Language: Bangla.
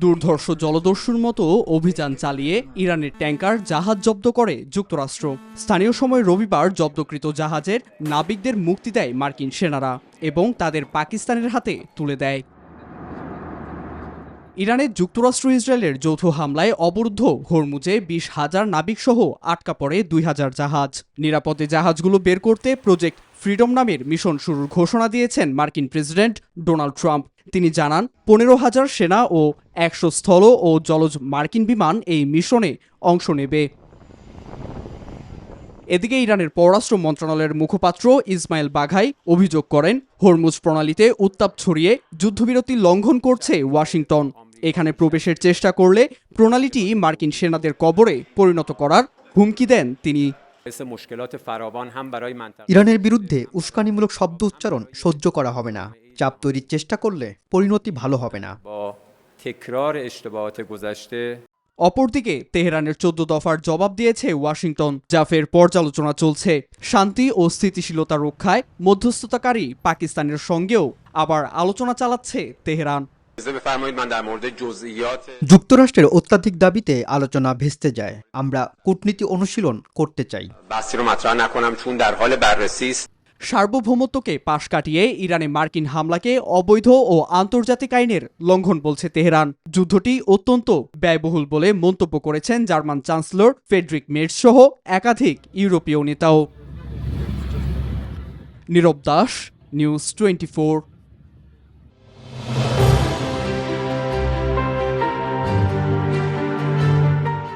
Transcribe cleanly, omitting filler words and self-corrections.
দুর্ধর্ষ জলদস্যুর মতো অভিযান চালিয়ে ইরানের ট্যাঙ্কার জাহাজ জব্দ করে যুক্তরাষ্ট্র। স্থানীয় সময় রবিবার জব্দকৃত জাহাজের নাবিকদের মুক্তি দেয় মার্কিন সেনারা এবং তাদের পাকিস্তানের হাতে তুলে দেয়। ইরানের যুক্তরাষ্ট্র ইসরায়েলের যৌথ হামলায় অবরুদ্ধ হরমুজে 20,000 নাবিকসহ আটকা পড়ে 2,000 জাহাজ। নিরাপদে জাহাজগুলো বের করতে প্রজেক্ট ফ্রিডম নামের মিশন শুরুর ঘোষণা দিয়েছেন মার্কিন প্রেসিডেন্ট ডোনাল্ড ট্রাম্প। তিনি জানান 15,000 সেনা ও 100 স্থল ও জলজ মার্কিন বিমান এই মিশনে অংশ নেবে। এদিকে ইরানের পররাষ্ট্র মন্ত্রণালয়ের মুখপাত্র ইসমাইল বাঘাই অভিযোগ করেন, হরমুজ প্রণালীতে উত্তাপ ছড়িয়ে যুদ্ধবিরতি লঙ্ঘন করছে ওয়াশিংটন। এখানে প্রবেশের চেষ্টা করলে প্রণালীটি মার্কিন সেনাদের কবরে পরিণত করার হুমকি দেন তিনি। ইরানের বিরুদ্ধে উস্কানিমূলক শব্দ উচ্চারণ সহ্য করা হবে না। চাপ তৈরির চেষ্টা করলে পরিণতি ভালো হবে না। অপরদিকে তেহরানের 14 দফার জবাব দিয়েছে ওয়াশিংটন, যা ফের পর্যালোচনা চলছে। শান্তি ও স্থিতিশীলতা রক্ষায় মধ্যস্থতাকারী পাকিস্তানের সঙ্গেও আবার আলোচনা চালাচ্ছে তেহরান। যুক্তরাষ্ট্রের অত্যাধিক দাবিতে আলোচনা ভেস্তে যায়। আমরা কূটনীতি অনুশীলন করতে চাই। সার্বভৌমত্বকে পাশ কাটিয়ে ইরানে মার্কিন হামলাকে অবৈধ ও আন্তর্জাতিক আইনের লঙ্ঘন বলছে তেহরান। যুদ্ধটি অত্যন্ত ব্যয়বহুল বলে মন্তব্য করেছেন জার্মান চ্যান্সেলর ফ্রেডরিক মের্জ সহ একাধিক ইউরোপীয় নেতাও। নীরব দাস, নিউজ 24।